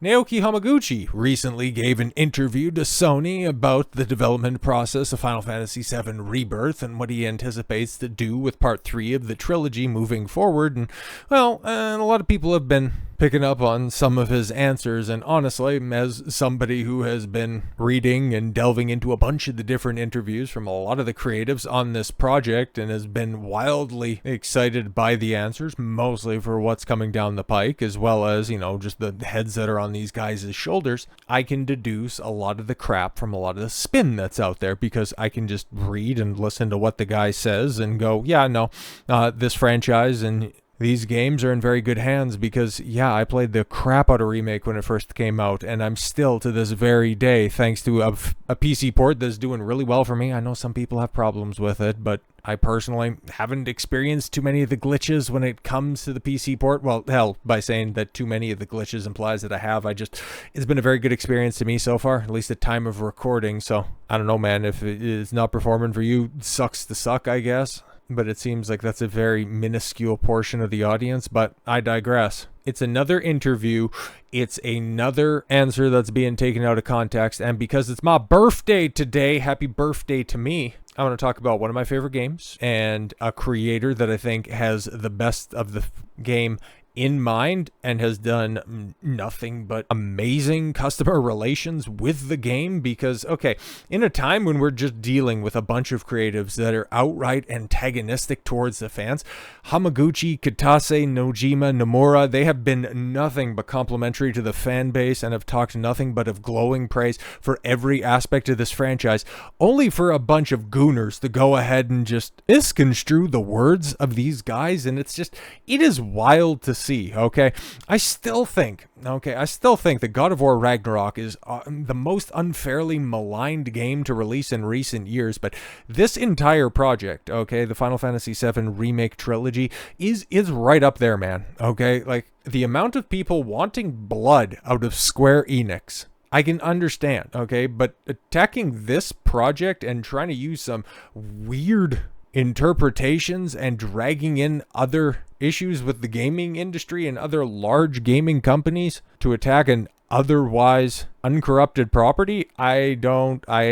Naoki Hamaguchi recently gave an interview to Sony about the development process of Final Fantasy VII Rebirth and what he anticipates to do with Part 3 of the trilogy moving forward. And, well, a lot of people have been picking up on some of his answers, and honestly, as somebody who has been reading and delving into a bunch of the different interviews from a lot of the creatives on this project and has been wildly excited by the answers, mostly for what's coming down the pike, as well as, just the heads that are on these guys' shoulders, I can deduce a lot of the crap from a lot of the spin that's out there, because I can just read and listen to what the guy says and go, yeah, no, this franchise and these games are in very good hands, because, yeah, I played the crap out of Remake when it first came out, and I'm still, to this very day, thanks to a PC port that's doing really well for me. I know some people have problems with it, but I personally haven't experienced too many of the glitches when it comes to the PC port. Well, hell, by saying that too many of the glitches implies that I have. It's been a very good experience to me so far, at least at time of recording, so I don't know, man, if it is not performing for you, sucks to suck, I guess. But it seems like that's a very minuscule portion of the audience, but I digress. It's another interview, it's another answer that's being taken out of context, and because it's my birthday today, happy birthday to me, I want to talk about one of my favorite games, and a creator that I think has the best of the game in mind and has done nothing but amazing customer relations with the game. Because, okay, in a time when we're just dealing with a bunch of creatives that are outright antagonistic towards the fans, Hamaguchi, Kitase, Nojima, Nomura, they have been nothing but complimentary to the fan base and have talked nothing but of glowing praise for every aspect of this franchise, only for a bunch of gooners to go ahead and just misconstrue the words of these guys. And it is wild to see. Okay, I still think that God of War Ragnarok is the most unfairly maligned game to release in recent years, but this entire project, okay, the Final Fantasy VII Remake trilogy is right up there, man. Okay, like the amount of people wanting blood out of Square Enix, I can understand, okay, but attacking this project and trying to use some weird interpretations and dragging in other issues with the gaming industry and other large gaming companies to attack an otherwise uncorrupted property, I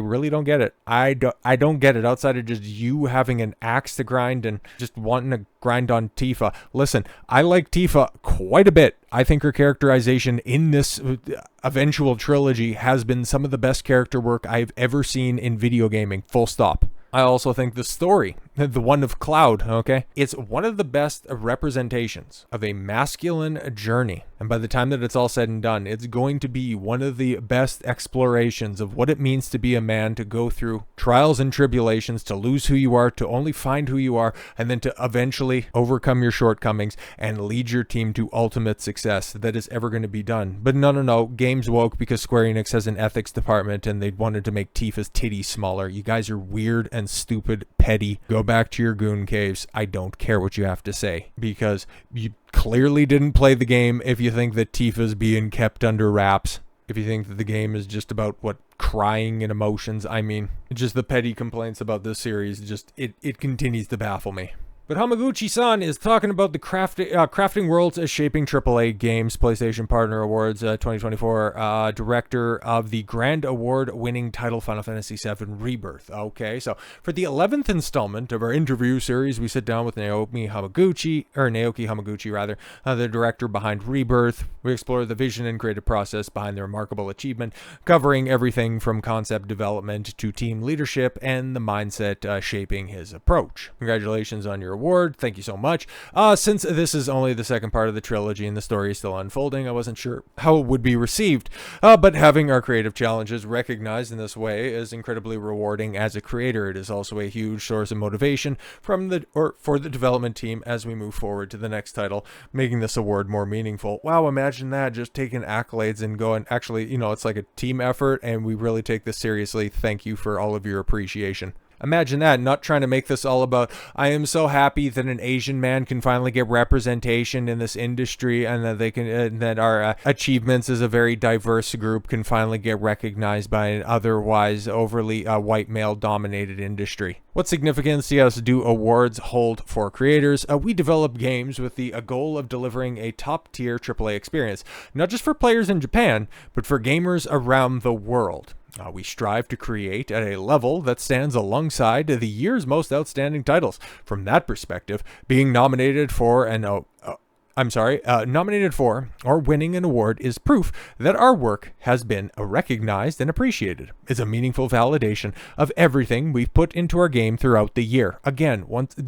really don't get it. I don't get it, outside of just you having an axe to grind and just wanting to grind on Tifa. Listen, I like Tifa quite a bit. I think her characterization in this eventual trilogy has been some of the best character work I've ever seen in video gaming, full stop. I also think the story, the one of Cloud, okay, it's one of the best representations of a masculine journey. And by the time that it's all said and done, it's going to be one of the best explorations of what it means to be a man, to go through trials and tribulations, to lose who you are, to only find who you are, and then to eventually overcome your shortcomings and lead your team to ultimate success that is ever going to be done. But no, games woke because Square Enix has an ethics department and they wanted to make Tifa's titties smaller. You guys are weird and stupid, petty. Go back to your goon caves. I don't care what you have to say, because you clearly didn't play the game if you think that Tifa's being kept under wraps. If you think that the game is just about crying and emotions, I mean, just the petty complaints about this series, it continues to baffle me. But Hamaguchi-san is talking about the crafting worlds as shaping AAA games, PlayStation Partner Awards 2024, director of the Grand Award-winning title Final Fantasy VII Rebirth. Okay, so for the 11th installment of our interview series, we sit down with Naoki Hamaguchi, the director behind Rebirth. We explore the vision and creative process behind the remarkable achievement, covering everything from concept development to team leadership and the mindset shaping his approach. Congratulations on your award. Thank you so much. Since this is only the second part of the trilogy and the story is still unfolding, I wasn't sure how it would be received, but having our creative challenges recognized in this way is incredibly rewarding as a creator. It is also a huge source of motivation for the development team as we move forward to the next title, making this award more meaningful. Wow, imagine that, just taking accolades and going, actually, it's like a team effort and we really take this seriously. Thank you for all of your appreciation. Imagine that, not trying to make this all about, I am so happy that an Asian man can finally get representation in this industry, and that they can, that our achievements as a very diverse group can finally get recognized by an otherwise overly white male dominated industry. What significance, yes, do awards hold for creators? We develop games with the goal of delivering a top-tier AAA experience, not just for players in Japan, but for gamers around the world. We strive to create at a level that stands alongside the year's most outstanding titles. From that perspective, being nominated for nominated for or winning an award is proof that our work has been recognized and appreciated. It's a meaningful validation of everything we've put into our game throughout the year. Again,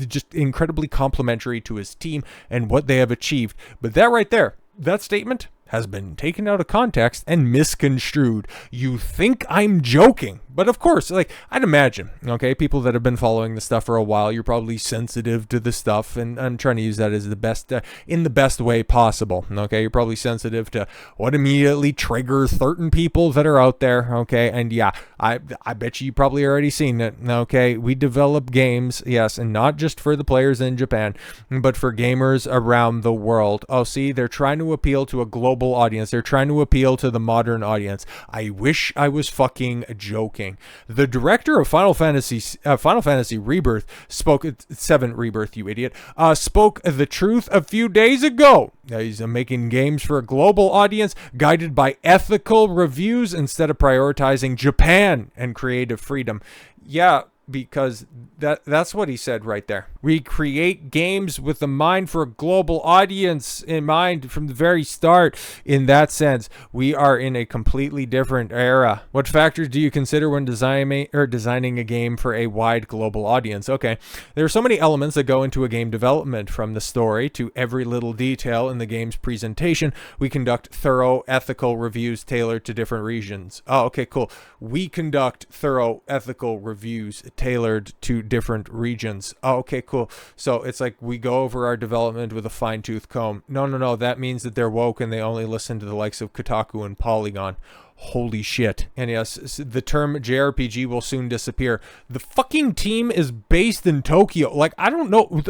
just incredibly complimentary to his team and what they have achieved. But that right there, that statement has been taken out of context and misconstrued. You think I'm joking, but of course, like, I'd imagine, okay, people that have been following the stuff for a while, you're probably sensitive to the stuff, and I'm trying to use that as the best, in the best way possible, okay? You're probably sensitive to what immediately triggers certain people that are out there, okay? And yeah, I bet you probably already seen it, okay? We develop games, yes, and not just for the players in Japan, but for gamers around the world. Oh, see, they're trying to appeal to a global audience. They're trying to appeal to the modern audience. I wish I was fucking joking. The director of Final Fantasy Rebirth spoke 7 Rebirth, you idiot. Spoke the truth a few days ago. He's making games for a global audience guided by ethical reviews instead of prioritizing Japan and creative freedom. Yeah, because that's what he said right there. We create games with the mind for a global audience in mind from the very start. In that sense, we are in a completely different era. What factors do you consider when designing a game for a wide global audience? Okay, there are so many elements that go into a game development, from the story to every little detail in the game's presentation. We conduct thorough ethical reviews tailored to different regions. Oh, okay, cool. We conduct thorough ethical reviews tailored to different regions. Oh, okay, cool. So it's like we go over our development with a fine-tooth comb. No. That means that they're woke and they only listen to the likes of Kotaku and Polygon. Holy shit. And yes, the term JRPG will soon disappear. The fucking team is based in Tokyo. Like, I don't know.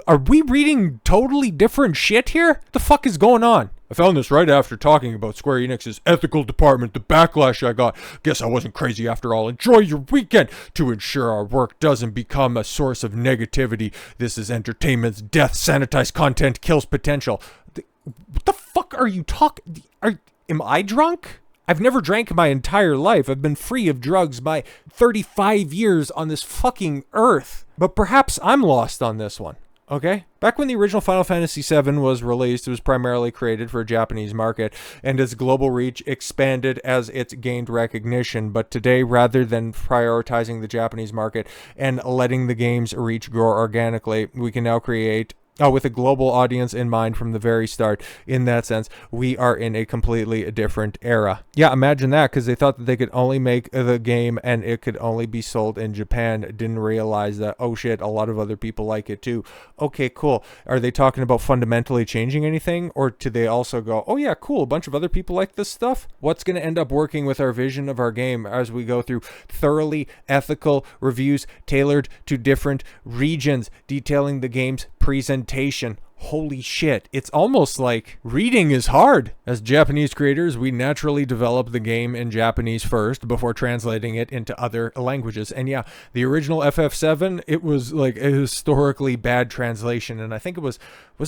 Are we reading totally different shit here? What the fuck is going on? I found this right after talking about Square Enix's ethical department, the backlash I got. Guess I wasn't crazy after all. Enjoy your weekend. To ensure our work doesn't become a source of negativity, this is entertainment's death. Sanitized content kills potential. What the fuck are you talking? Am I drunk? I've never drank my entire life. I've been free of drugs my 35 years on this fucking earth. But perhaps I'm lost on this one. Okay? Back when the original Final Fantasy VII was released, it was primarily created for a Japanese market, and its global reach expanded as it gained recognition. But today, rather than prioritizing the Japanese market and letting the game's reach grow organically, we can now create with a global audience in mind from the very start. In that sense, we are in a completely different era. Yeah, imagine that, because they thought that they could only make the game and it could only be sold in Japan. Didn't realize that, oh shit, a lot of other people like it too. Okay, cool. Are they talking about fundamentally changing anything? Or do they also go, oh yeah, cool, a bunch of other people like this stuff? What's going to end up working with our vision of our game as we go through thoroughly ethical reviews tailored to different regions, detailing the game's presentation? Holy shit, it's almost like reading is hard. As Japanese creators, we naturally develop the game in Japanese first before translating it into other languages. And yeah, the original FF7, it was like a historically bad translation, and I think it was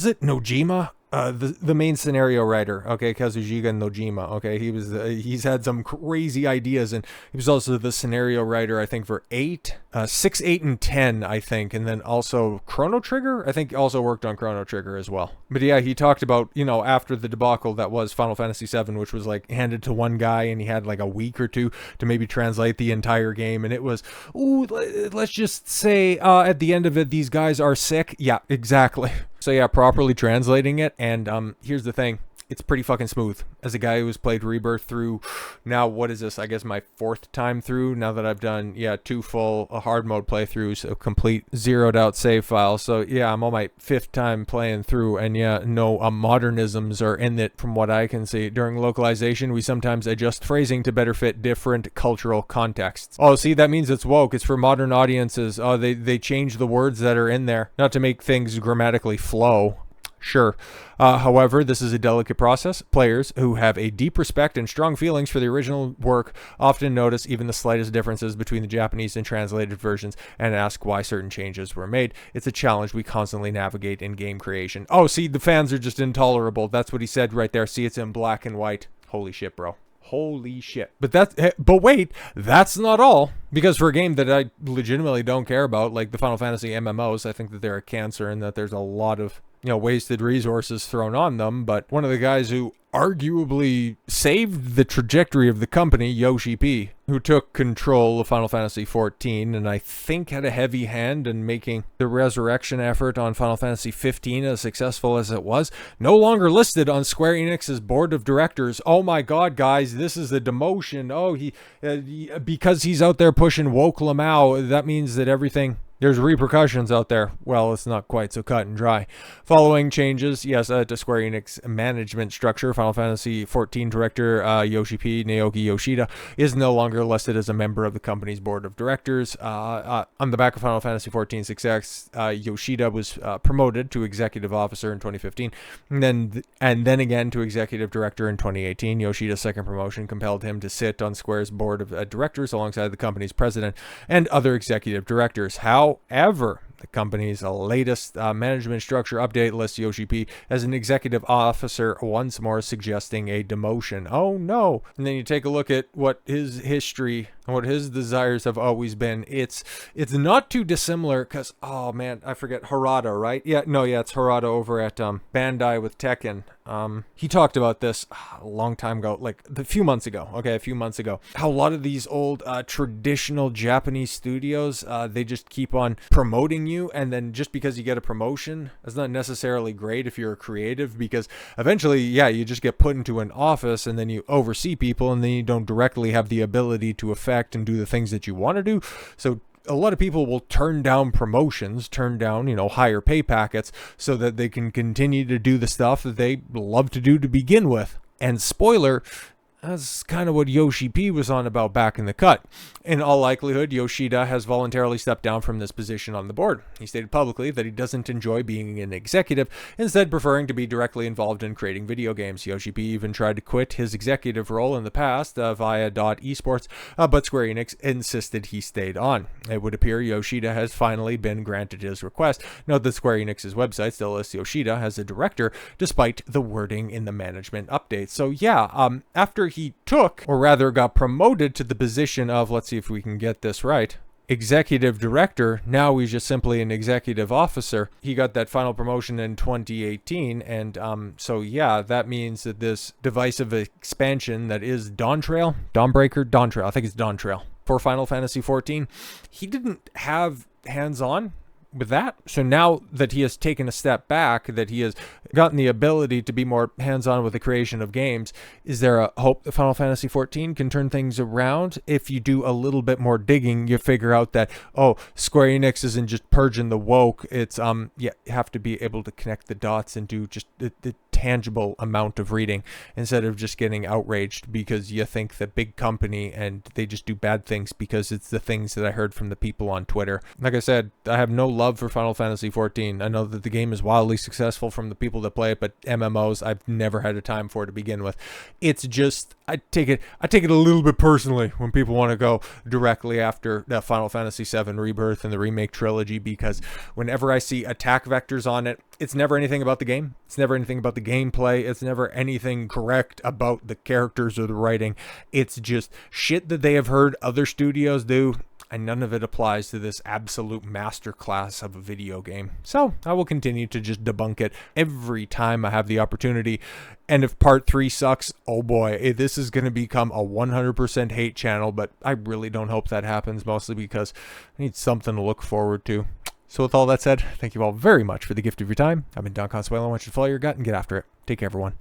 it Nojima? The main scenario writer, okay, Kazushika Nojima, okay, he's had some crazy ideas, and he was also the scenario writer, I think, for 6, 8, and 10, I think, and then also Chrono Trigger, I think also worked on Chrono Trigger as well. But yeah, he talked about, after the debacle that was Final Fantasy VII, which was like handed to one guy, and he had like a week or two to maybe translate the entire game, and it was, let's just say at the end of it, these guys are sick. Yeah, exactly. So yeah, properly translating it, and here's the thing. it's pretty fucking smooth. As a guy who's played Rebirth through, now what is this? I guess my 4th time through. Now that I've done 2 full hard mode playthroughs, a complete zeroed out save file. So yeah, I'm on my 5th time playing through, and no modernisms are in it from what I can see. During localization, we sometimes adjust phrasing to better fit different cultural contexts. Oh, see, that means it's woke. It's for modern audiences. Oh, they change the words that are in there, not to make things grammatically flow. Sure. However, this is a delicate process. Players who have a deep respect and strong feelings for the original work often notice even the slightest differences between the Japanese and translated versions and ask why certain changes were made. It's a challenge we constantly navigate in game creation. Oh, see, the fans are just intolerable. That's what he said right there. See, it's in black and white. Holy shit, bro. Holy shit. But wait, that's not all. Because for a game that I legitimately don't care about, like the Final Fantasy MMOs, I think that they're a cancer and that there's a lot of, wasted resources thrown on them. But one of the guys who arguably saved the trajectory of the company, Yoshi P, who took control of Final Fantasy XIV and I think had a heavy hand in making the resurrection effort on Final Fantasy XV as successful as it was, no longer listed on Square Enix's board of directors. Oh my god, guys, this is a demotion. Oh, because he's out there pushing woke Lamau, that means that there's repercussions out there. Well, it's not quite so cut and dry. Following changes, to Square Enix management structure, Final Fantasy XIV director Yoshi P, Naoki Yoshida, is no longer listed as a member of the company's board of directors. On the back of Final Fantasy XIV's success, Yoshida was promoted to executive officer in 2015, and then again to executive director in 2018. Yoshida's second promotion compelled him to sit on Square's board of directors alongside the company's president and other executive directors. However, the company's latest management structure update lists Yoshi P as an executive officer, once more suggesting a demotion. Oh no. And then you take a look at what his history and what his desires have always been. It's not too dissimilar because, oh man, I forget, Harada, right? It's Harada over at Bandai with Tekken. He talked about this a long time ago, like a few months ago, how a lot of these old traditional Japanese studios, they just keep on promoting you, and then just because you get a promotion, that's not necessarily great if you're a creative, because eventually, you just get put into an office and then you oversee people and then you don't directly have the ability to affect and do the things that you want to do. So a lot of people will turn down promotions, turn down, higher pay packets so that they can continue to do the stuff that they love to do to begin with. And spoiler, that's kind of what Yoshi P was on about back in the cut. In all likelihood, Yoshida has voluntarily stepped down from this position on the board. He stated publicly that he doesn't enjoy being an executive, instead preferring to be directly involved in creating video games. Yoshi P even tried to quit his executive role in the past via Esports, but Square Enix insisted he stayed on. It would appear Yoshida has finally been granted his request. Note that Square Enix's website still lists Yoshida as a director, despite the wording in the management update. So after he took, or rather got promoted to the position of, let's see if we can get this right, executive director, now he's just simply an executive officer. He got that final promotion in 2018, and that means that this divisive expansion that is Dawntrail, I think it's Dawntrail, for Final Fantasy XIV, he didn't have hands-on with that. So now that he has taken a step back, that he has gotten the ability to be more hands-on with the creation of games, is there a hope that Final Fantasy XIV can turn things around? If you do a little bit more digging, you figure out that, Square Enix isn't just purging the woke. It's, you have to be able to connect the dots and do just the tangible amount of reading instead of just getting outraged because you think the big company and they just do bad things because it's the things that I heard from the people on Twitter. Like I said, I have no love for Final Fantasy XIV. I know that the game is wildly successful from the people that play it, but MMOs I've never had a time for to begin with. It's just, I take it a little bit personally when people want to go directly after that Final Fantasy VII Rebirth and the Remake trilogy, because whenever I see attack vectors on it, it's never anything about the game. It's never anything about the gameplay. It's never anything correct about the characters or the writing. It's just shit that they have heard other studios do, and none of it applies to this absolute masterclass of a video game. So I will continue to just debunk it every time I have the opportunity. And if part 3 sucks, oh boy, this is going to become a 100% hate channel, but I really don't hope that happens, mostly because I need something to look forward to. So with all that said, thank you all very much for the gift of your time. I've been Don Consuelo. I want you to follow your gut and get after it. Take care, everyone.